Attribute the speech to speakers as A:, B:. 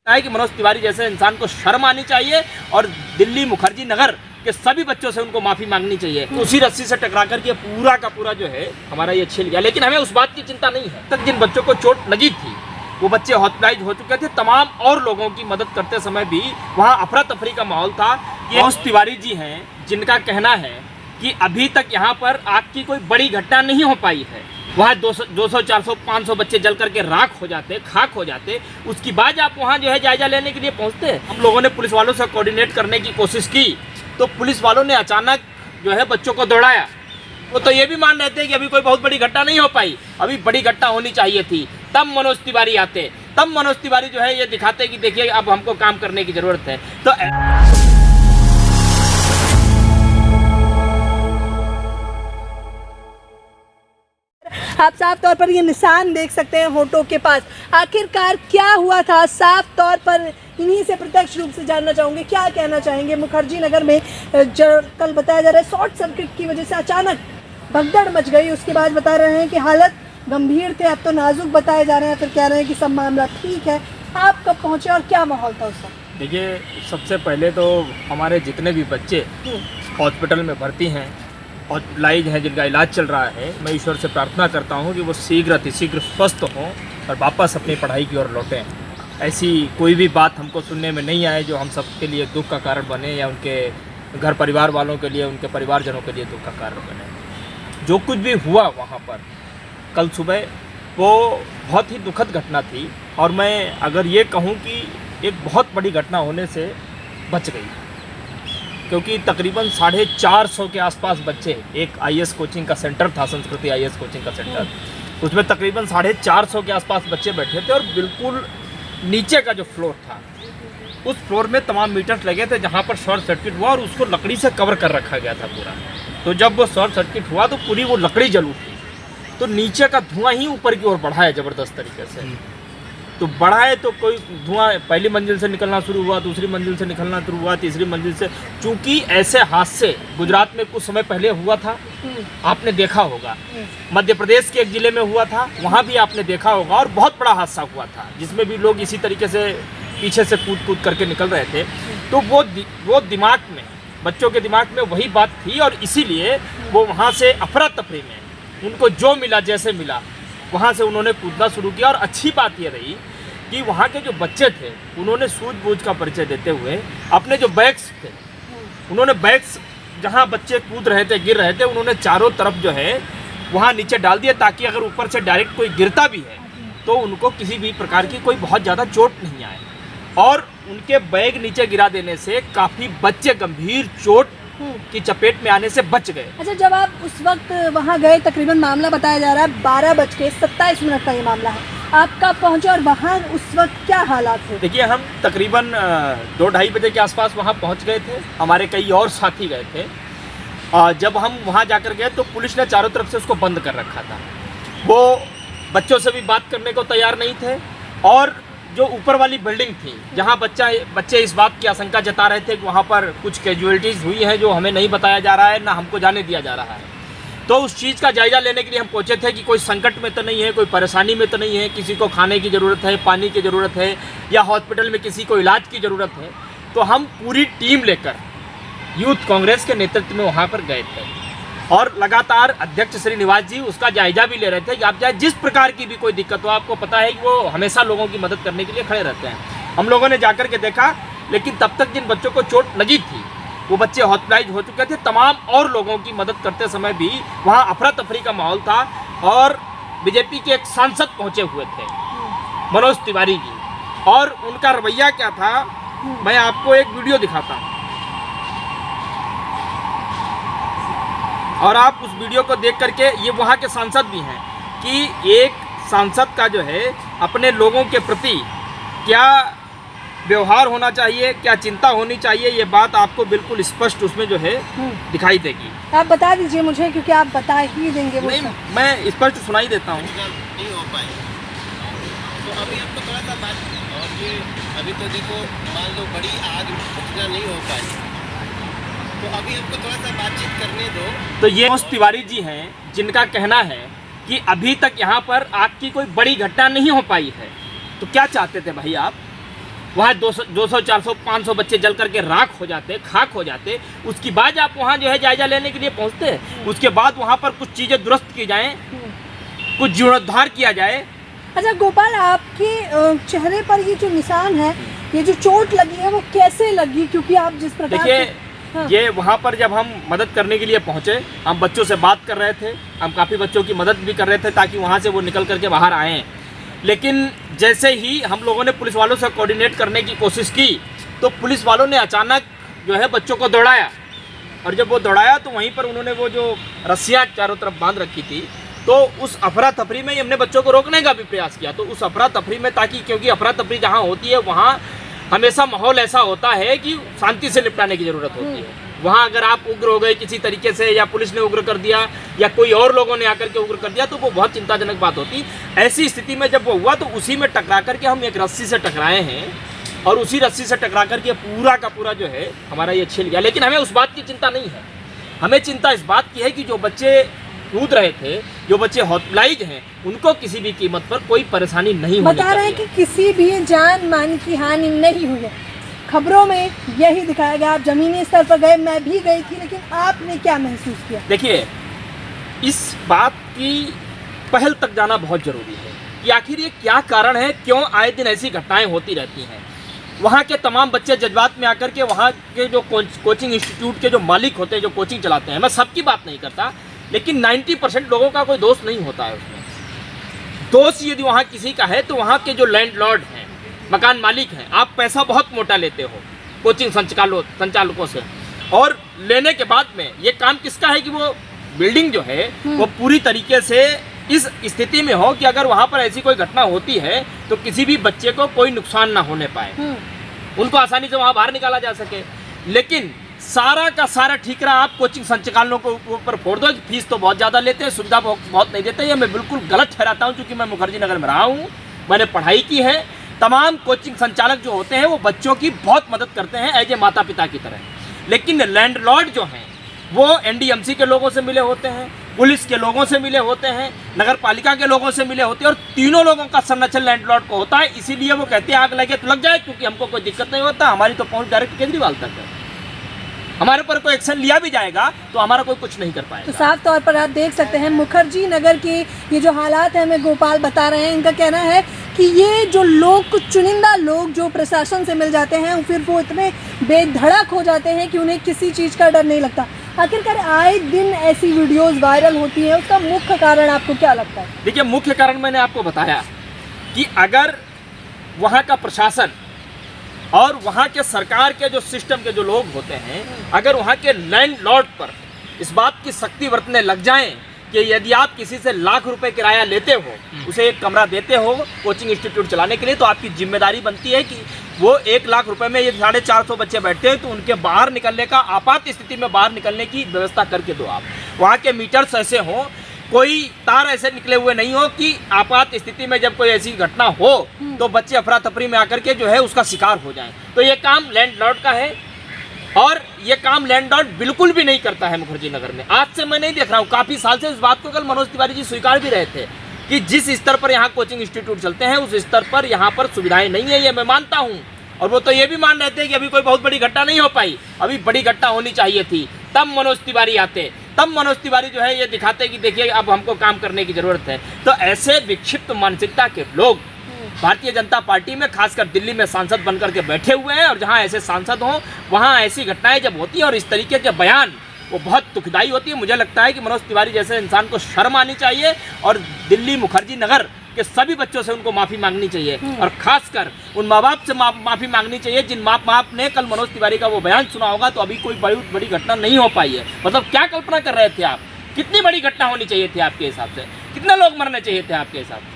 A: है कि मनोज तिवारी जैसे इंसान को शर्म आनी चाहिए और दिल्ली मुखर्जी नगर के सभी बच्चों से उनको माफी मांगनी चाहिए। उसी रस्सी से टकरा कर के पूरा का पूरा जो है हमारा ये छिल गया, लेकिन हमें उस बात की चिंता नहीं है। तक जिन बच्चों को चोट लगी थी वो बच्चे हॉस्पिटलाइज हो चुके थे। तमाम और लोगों की मदद करते समय भी वहाँ अफरा तफरी का माहौल था। ये मनोज तिवारी जी हैं जिनका कहना है कि अभी तक यहाँ पर आग की कोई बड़ी घटना नहीं हो पाई है। वहाँ 200, 400, 500 बच्चे जल करके राख हो जाते, खाक हो जाते, उसके बाद आप वहाँ जो है जायजा लेने के लिए पहुँचते। हम लोगों ने पुलिस वालों से कोऑर्डिनेट करने की कोशिश की तो पुलिस वालों ने अचानक जो है बच्चों को दौड़ाया। वो तो ये भी मान रहे थे कि अभी कोई बहुत बड़ी घटना नहीं हो पाई, अभी बड़ी घटना होनी चाहिए थी, तब मनोज तिवारी आते, तब मनोज तिवारी जो है ये दिखाते कि देखिए अब हमको काम करने की ज़रूरत है। तो
B: आप साफ तौर पर ये निशान देख सकते हैं होठों के पास। आखिरकार क्या हुआ था, साफ तौर पर इन्हीं से प्रत्यक्ष रूप से जानना चाहूँगे। क्या कहना चाहेंगे? मुखर्जी नगर में जो कल बताया जा रहा है शॉर्ट सर्किट की वजह से अचानक भगदड़ मच गई, उसके बाद बता रहे हैं कि हालत गंभीर थे, अब तो नाजुक बताए जा रहे हैं, फिर कह रहे हैं कि सब मामला ठीक है। आप कब पहुँचे और क्या माहौल था उस वक्त?
A: देखिए, सबसे पहले तो हमारे जितने भी बच्चे हॉस्पिटल में भर्ती हैं, हॉस्पिटलाइज हैं, जिनका इलाज चल रहा है, मैं ईश्वर से प्रार्थना करता हूं कि वो शीघ्र अतिशीघ्र स्वस्थ हों और वापस अपनी पढ़ाई की ओर लौटें। ऐसी कोई भी बात हमको सुनने में नहीं आए जो हम सबके लिए दुख का कारण बने या उनके घर परिवार वालों के लिए, उनके परिवारजनों के लिए दुख का कारण बने। जो कुछ भी हुआ वहाँ पर कल सुबह, वो बहुत ही दुखद घटना थी और मैं अगर ये कहूँ कि एक बहुत बड़ी घटना होने से बच गई, क्योंकि तकरीबन 450 के आसपास बच्चे, एक आईएएस कोचिंग का सेंटर था, संस्कृति आईएएस कोचिंग का सेंटर, उसमें तकरीबन 450 के आसपास बच्चे बैठे थे और बिल्कुल नीचे का जो फ्लोर था उस फ्लोर में तमाम मीटर्स लगे थे जहां पर शॉर्ट सर्किट हुआ और उसको लकड़ी से कवर कर रखा गया था पूरा। तो जब वो शॉर्ट सर्किट हुआ तो पूरी वो लकड़ी जल उठी, तो नीचे का धुआं ही ऊपर की ओर बढ़ा है ज़बरदस्त तरीके से। तो बढ़ा है तो कोई धुआं पहली मंजिल से निकलना शुरू हुआ, दूसरी मंजिल से निकलना शुरू हुआ, तीसरी मंजिल से। चूंकि ऐसे हादसे गुजरात में कुछ समय पहले हुआ था, आपने देखा होगा, मध्य प्रदेश के एक ज़िले में हुआ था, वहाँ भी आपने देखा होगा, और बहुत बड़ा हादसा हुआ था जिसमें भी लोग इसी तरीके से पीछे से कूद करके निकल रहे थे। तो वो दिमाग में, बच्चों के दिमाग में वही बात थी और इसीलिए वो वहाँ से अफरा तफरी में उनको जो मिला, जैसे मिला, वहाँ से उन्होंने कूदना शुरू किया। और अच्छी बात ये रही कि वहाँ के जो बच्चे थे उन्होंने सूझबूझ का परिचय देते हुए अपने जो बैग्स थे, उन्होंने बैग्स जहाँ बच्चे कूद रहे थे, गिर रहे थे, उन्होंने चारों तरफ जो है वहाँ नीचे डाल दिया, ताकि अगर ऊपर से डायरेक्ट कोई गिरता भी है तो उनको किसी भी प्रकार की कोई बहुत ज़्यादा चोट नहीं आए। और उनके बैग नीचे गिरा देने से काफ़ी बच्चे गंभीर चोट की चपेट में आने से बच गए।
B: अच्छा, जब आप उस वक्त वहाँ गए, तकरीबन मामला बताया जा रहा है 12:27 का ये मामला है, आप कब पहुँचे और वहाँ उस वक्त क्या हालात थे?
A: देखिए, हम तकरीबन 2-2:30 बजे के आसपास वहाँ पहुँच गए थे, हमारे कई और साथी गए थे। जब हम वहाँ जाकर गए तो पुलिस ने चारों तरफ से उसको बंद कर रखा था। वो बच्चों से भी बात करने को तैयार नहीं थे और जो ऊपर वाली बिल्डिंग थी जहाँ बच्चे इस बात की आशंका जता रहे थे कि वहाँ पर कुछ कैजुअलिटीज़ हुई हैं जो हमें नहीं बताया जा रहा है, ना हमको जाने दिया जा रहा है। तो उस चीज़ का जायज़ा लेने के लिए हम पहुँचे थे कि कोई संकट में तो नहीं है, कोई परेशानी में तो नहीं है, किसी को खाने की ज़रूरत है, पानी की ज़रूरत है, या हॉस्पिटल में किसी को इलाज की ज़रूरत है। तो हम पूरी टीम लेकर यूथ कांग्रेस के नेतृत्व में वहाँ पर गए थे और लगातार अध्यक्ष श्रीनिवास जी उसका जायजा भी ले रहे थे कि आप चाहे जिस प्रकार की भी कोई दिक्कत हो, आपको पता है कि वो हमेशा लोगों की मदद करने के लिए खड़े रहते हैं। हम लोगों ने जाकर के देखा, लेकिन तब तक जिन बच्चों को चोट लगी थी वो बच्चे हॉस्पिटलाइज हो चुके थे। तमाम और लोगों की मदद करते समय भी वहाँ अफरा तफरी का माहौल था और बीजेपी के एक सांसद पहुँचे हुए थे, मनोज तिवारी जी, और उनका रवैया क्या था, मैं आपको एक वीडियो दिखाता हूँ और आप उस वीडियो को देख करके, ये वहाँ के सांसद भी हैं, कि एक सांसद का जो है अपने लोगों के प्रति क्या व्यवहार होना चाहिए, क्या चिंता होनी चाहिए, ये बात आपको बिल्कुल स्पष्ट उसमें जो है दिखाई देगी।
B: आप बता दीजिए मुझे, क्योंकि आप बता ही देंगे। वो
A: नहीं, मैं स्पष्ट सुनाई देता हूँ।
C: नहीं हो पाए तो अभी आपको थोड़ा सा बात, और ये अभी तो देखो मान लो बड़ी आग बुझना नहीं हो पाई, तो अभी आपको थोड़ा सा बातचीत करने दो।
A: तो ये मनोज तिवारी जी हैं जिनका कहना है कि अभी तक यहाँ पर आग की कोई बड़ी घटना नहीं हो पाई है। तो क्या चाहते थे भाई आप? वहाँ 200 400 500 बच्चे जल करके राख हो जाते, खाक हो जाते। उसके बाद आप वहाँ जो है जायजा लेने के लिए पहुँचते हैं। उसके बाद वहाँ पर कुछ चीज़ें दुरुस्त की जाएँ, कुछ जीर्णोद्धार किया जाए।
B: अच्छा गोपाल, आपके चेहरे पर ये जो निशान है, ये जो चोट लगी है, वो कैसे लगी? क्योंकि आप जिस प्रकार
A: देखिए,
B: हाँ।
A: ये वहाँ पर जब हम मदद करने के लिए पहुँचे, हम बच्चों से बात कर रहे थे, हम काफ़ी बच्चों की मदद भी कर रहे थे ताकि वहाँ से वो निकल करके बाहर आएँ। लेकिन जैसे ही हम लोगों ने पुलिस वालों से कोऑर्डिनेट करने की कोशिश की, तो पुलिस वालों ने अचानक जो है बच्चों को दौड़ाया, और जब वो दौड़ाया तो वहीं पर उन्होंने वो जो रस्सियाँ चारों तरफ बांध रखी थी, तो उस अफरा तफरी में हमने बच्चों को रोकने का भी प्रयास किया। तो उस अफरा तफरी में, ताकि क्योंकि अफरा तफरी जहाँ होती है वहाँ हमेशा माहौल ऐसा होता है कि शांति से निपटाने की ज़रूरत होती है। वहाँ अगर आप उग्र हो गए किसी तरीके से, या पुलिस ने उग्र कर दिया या कोई और लोगों ने आकर के उग्र कर दिया, तो वो बहुत चिंताजनक बात होती। ऐसी स्थिति में जब वो हुआ तो उसी में टकरा करके हम एक रस्सी से टकराए हैं, और उसी रस्सी से टकरा करके पूरा का पूरा जो है हमारा ये छिल गया। लेकिन हमें उस बात की चिंता नहीं है, हमें चिंता इस बात की है कि जो बच्चे कूद रहे थे, जो बच्चे हॉस्पिटलाइज हैं, उनको किसी भी कीमत पर कोई परेशानी नहीं होनी चाहिए।
B: बता रहे हैं कि किसी भी जान मान की हानि नहीं हुई है। खबरों में यही दिखाया गया। आप जमीनी स्तर पर गए, मैं भी गई थी, लेकिन आपने क्या महसूस किया?
A: देखिए, इस बात की पहल तक जाना बहुत ज़रूरी है कि आखिर ये क्या कारण है, क्यों आए दिन ऐसी घटनाएं होती रहती हैं। वहाँ के तमाम बच्चे जज्बात में आकर के वहाँ के जो कोचिंग इंस्टीट्यूट के जो मालिक होते हैं, जो कोचिंग चलाते हैं, मैं सबकी बात नहीं करता, लेकिन 90% लोगों का कोई दोष नहीं होता है उसमें। दोष यदि वहाँ किसी का है तो वहाँ के जो लैंडलॉर्ड हैं, मकान मालिक हैं। आप पैसा बहुत मोटा लेते हो कोचिंग संचालकों से, और लेने के बाद में ये काम किसका है कि वो बिल्डिंग जो है वो पूरी तरीके से इस स्थिति में हो कि अगर वहाँ पर ऐसी कोई घटना होती है तो किसी भी बच्चे को कोई नुकसान ना होने पाए, उनको आसानी से वहाँ बाहर निकाला जा सके। लेकिन सारा का सारा ठीकरा आप कोचिंग संचालकों को ऊपर फोड़ दो कि फीस तो बहुत ज़्यादा लेते हैं, सुविधा बहुत नहीं देते। ये मैं बिल्कुल गलत ठहराता हूँ, क्योंकि मैं मुखर्जी नगर में रहा हूँ, मैंने पढ़ाई की है। तमाम कोचिंग संचालक जो होते हैं वो बच्चों की बहुत मदद करते हैं एज ए माता पिता की तरह। लेकिन लैंडलॉर्ड जो हैं वो एनडीएमसी के लोगों से मिले होते हैं, पुलिस के लोगों से मिले होते हैं, नगर पालिका के लोगों से मिले होते हैं, और तीनों लोगों का संरक्षण लैंडलॉर्ड को होता है। इसीलिए वो कहते हैं आग लगे तो लग जाए, क्योंकि हमको कोई दिक्कत नहीं होता, हमारी तो पहुंच डायरेक्ट केजरीवाल तक है। हमारे पर कोई एक्शन लिया भी जाएगा तो हमारा कोई कुछ नहीं कर पाएगा।
B: तो साफ तौर पर आप देख सकते हैं मुखर्जी नगर के ये जो हालात हैं, हमें गोपाल बता रहे हैं। इनका कहना है कि ये जो लोग, कुछ चुनिंदा लोग जो प्रशासन से मिल जाते हैं, फिर वो इतने बेधड़क हो जाते हैं कि उन्हें किसी चीज़ का डर नहीं लगता। आखिरकार आए दिन ऐसी वीडियोस वायरल होती हैं, उसका मुख्य कारण आपको क्या लगता है?
A: देखिए, मुख्य कारण मैंने आपको बताया कि अगर वहाँ का प्रशासन और वहाँ के सरकार के जो सिस्टम के जो लोग होते हैं, अगर वहाँ के लैंडलॉर्ड पर इस बात की सख्ती बरतने लग जाएं कि यदि आप किसी से लाख रुपए किराया लेते हो, उसे एक कमरा देते हो कोचिंग इंस्टीट्यूट चलाने के लिए, तो आपकी जिम्मेदारी बनती है कि वो 1 लाख रुपए में ये 450 बच्चे बैठते हैं, तो उनके बाहर निकलने का, आपात स्थिति में बाहर निकलने की व्यवस्था करके दो आप। वहाँ के मीटर्स ऐसे हों, कोई तार ऐसे निकले हुए नहीं हो कि आपात स्थिति में जब कोई ऐसी घटना हो तो बच्चे अफरा तफरी में आकर के जो है उसका शिकार हो जाएं। तो ये काम लैंडलॉर्ड का है, और ये काम लैंडलॉर्ड बिल्कुल भी नहीं करता है मुखर्जी नगर में। आज से मैं नहीं देख रहा हूँ, काफ़ी साल से इस बात को कल मनोज तिवारी जी स्वीकार भी रहे थे कि जिस स्तर पर यहाँ कोचिंग इंस्टीट्यूट चलते हैं उस स्तर पर यहाँ पर सुविधाएं नहीं है, ये मैं मानता हूँ। और वो तो ये भी मान रहे थे कि अभी कोई बहुत बड़ी घटना नहीं हो पाई, अभी बड़ी घटना होनी चाहिए थी, तब मनोज तिवारी आते, तब मनोज तिवारी जो है ये दिखाते कि देखिए अब हमको काम करने की ज़रूरत है। तो ऐसे विक्षिप्त मानसिकता के लोग भारतीय जनता पार्टी में, खासकर दिल्ली में सांसद बनकर के बैठे हुए हैं, और जहां ऐसे सांसद हों वहां ऐसी घटनाएं जब होती हैं और इस तरीके के बयान, वो बहुत दुखदाई होती है। मुझे लगता है कि मनोज तिवारी जैसे इंसान को शर्म आनी चाहिए, और दिल्ली मुखर्जी नगर के सभी बच्चों से उनको माफ़ी मांगनी चाहिए, और खासकर उन माँ बाप से माफ़ी मांगनी चाहिए जिन माँ बाप ने कल मनोज तिवारी का वो बयान सुना होगा तो अभी कोई बड़ी घटना नहीं हो पाई है। मतलब क्या कल्पना कर रहे थे आप? कितनी बड़ी घटना होनी चाहिए थी आपके हिसाब से? कितने लोग मरने चाहिए थे आपके हिसाब से?